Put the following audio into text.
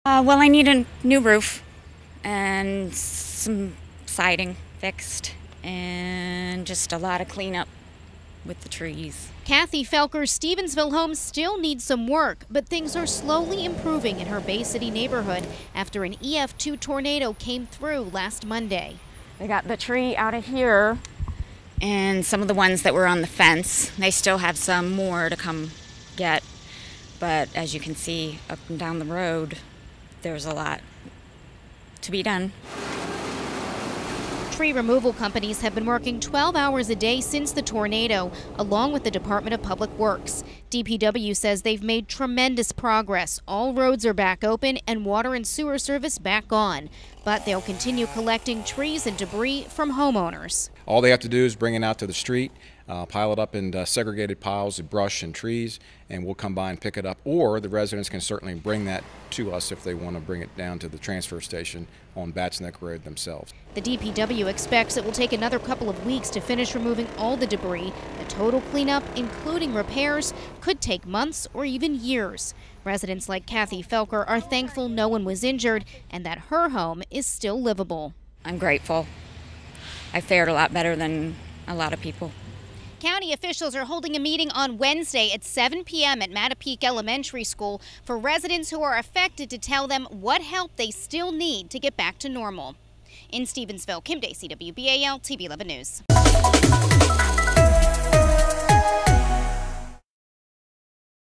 Well, I need a new roof and some siding fixed and just a lot of cleanup with the trees. Kathy Felker's Stevensville home still needs some work, but things are slowly improving in her Bay City neighborhood after an EF2 tornado came through last Monday. They got the tree out of here and some of the ones that were on the fence. They still have some more to come get, but as you can see up and down the road, there's a lot to be done. Tree removal companies have been working 12 hours a day since the tornado, along with the Department of Public Works. DPW says they've made tremendous progress. All roads are back open and water and sewer service back on. But they'll continue collecting trees and debris from homeowners. All they have to do is bring it out to the street, pile it up in segregated piles of brush and trees, and we'll come by and pick it up. Or the residents can certainly bring that to us if they want to bring it down to the transfer station on Bats Neck Road themselves. The DPW expects it will take another couple of weeks to finish removing all the debris. The total cleanup, including repairs, could take months or even years. Residents like Kathy Felker are thankful no one was injured and that her home is still livable. I'm grateful. I fared a lot better than a lot of people. County officials are holding a meeting on Wednesday at 7 p.m. at Mattapique Elementary School for residents who are affected to tell them what help they still need to get back to normal. In Stevensville, Kim Day, CWBAL TV 11 News.